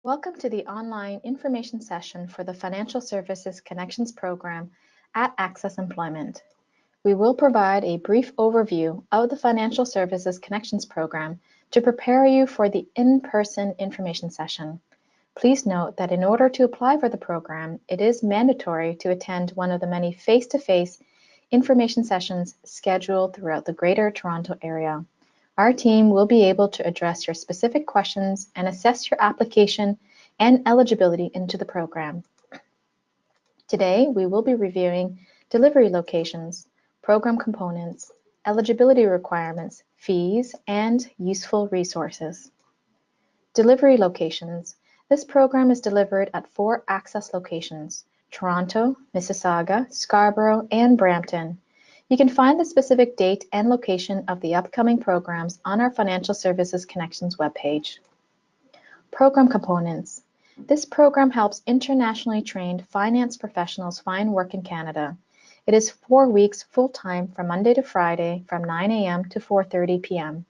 Welcome to the online information session for the Financial Services Connections program at ACCESS Employment. We will provide a brief overview of the Financial Services Connections program to prepare you for the in-person information session. Please note that in order to apply for the program, it is mandatory to attend one of the many face-to-face information sessions scheduled throughout the Greater Toronto Area. Our team will be able to address your specific questions and assess your application and eligibility into the program. Today, we will be reviewing delivery locations, program components, eligibility requirements, fees, and useful resources. Delivery locations. This program is delivered at 4 ACCESS locations: Toronto, Mississauga, Scarborough, and Brampton. You can find the specific date and location of the upcoming programs on our Financial Services Connections webpage. Program components. This program helps internationally trained finance professionals find work in Canada. It is 4 weeks full-time from Monday to Friday from 9 a.m. to 4:30 p.m.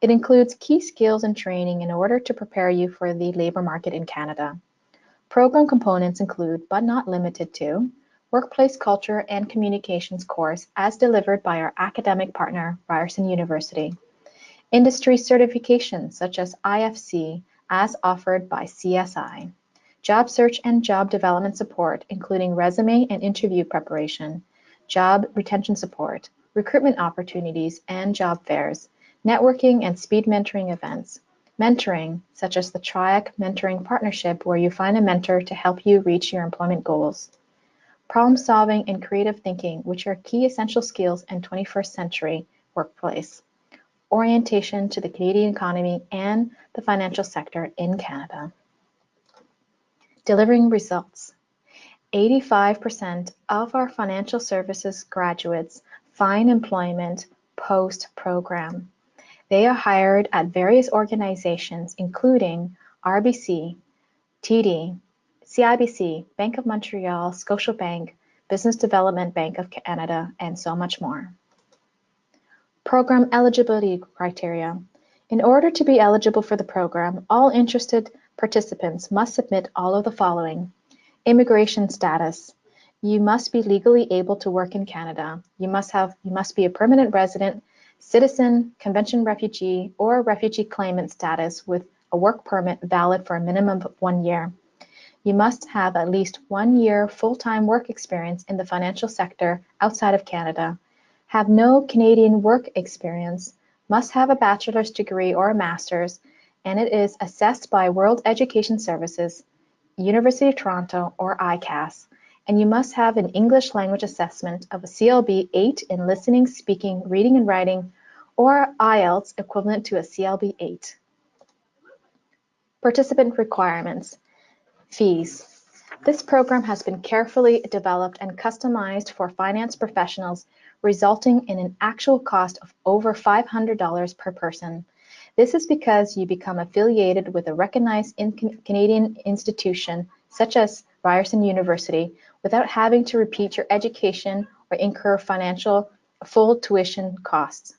It includes key skills and training in order to prepare you for the labor market in Canada. Program components include, but not limited to, Workplace Culture and Communications course as delivered by our academic partner, Ryerson University. Industry certifications such as IFC as offered by CSI. Job search and job development support, including resume and interview preparation. Job retention support, recruitment opportunities and job fairs. Networking and speed mentoring events. Mentoring, such as the TRIAC Mentoring Partnership, where you find a mentor to help you reach your employment goals. Problem solving and creative thinking, which are key essential skills in 21st century workplace. Orientation to the Canadian economy and the financial sector in Canada. Delivering results. 85% of our financial services graduates find employment post-program. They are hired at various organizations, including RBC, TD, CIBC, Bank of Montreal, Scotiabank, Business Development Bank of Canada, and so much more. Program eligibility criteria. In order to be eligible for the program, all interested participants must submit all of the following. Immigration status. You must be legally able to work in Canada. You must be a permanent resident, citizen, convention refugee, or refugee claimant status with a work permit valid for a minimum of 1 year. You must have at least 1 year full-time work experience in the financial sector outside of Canada, have no Canadian work experience, must have a bachelor's degree or a master's, and it is assessed by World Education Services, University of Toronto, or ACCESS, and you must have an English language assessment of a CLB 8 in listening, speaking, reading, and writing, or IELTS equivalent to a CLB 8. Participant requirements. Fees. This program has been carefully developed and customized for finance professionals, resulting in an actual cost of over $500 per person. This is because you become affiliated with a recognized Canadian institution, such as Ryerson University, without having to repeat your education or incur financial full tuition costs.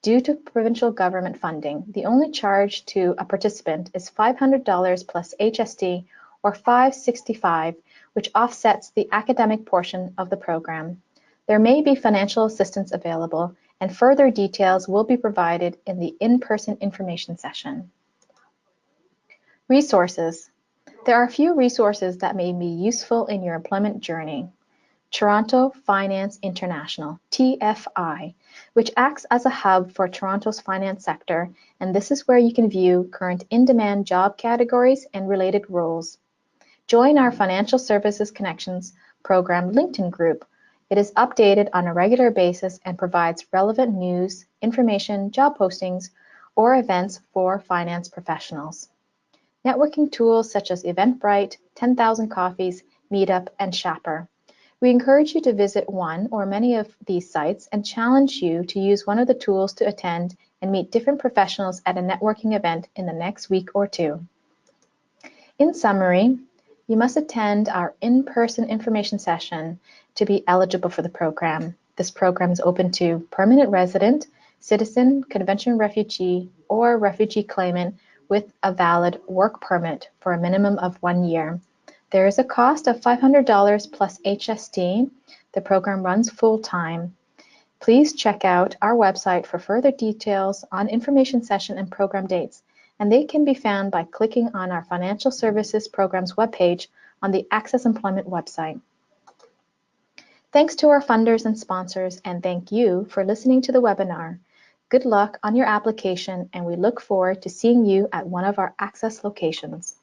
Due to provincial government funding, the only charge to a participant is $500 plus HST, or $565, which offsets the academic portion of the program. There may be financial assistance available, and further details will be provided in the in-person information session. Resources. There are a few resources that may be useful in your employment journey. Toronto Finance International, TFI, which acts as a hub for Toronto's finance sector, and this is where you can view current in-demand job categories and related roles. Join our Financial Services Connections program LinkedIn group. It is updated on a regular basis and provides relevant news, information, job postings, or events for finance professionals. Networking tools such as Eventbrite, 10,000 Coffees, Meetup, and Shapper. We encourage you to visit one or many of these sites and challenge you to use one of the tools to attend and meet different professionals at a networking event in the next week or two. In summary, you must attend our in-person information session to be eligible for the program. This program is open to permanent resident, citizen, convention refugee, or refugee claimant with a valid work permit for a minimum of 1 year. There is a cost of $500 plus HST. The program runs full-time. Please check out our website for further details on information session and program dates, and they can be found by clicking on our Financial Services Programs webpage on the ACCESS Employment website. Thanks to our funders and sponsors, and thank you for listening to the webinar. Good luck on your application, and we look forward to seeing you at one of our ACCESS locations.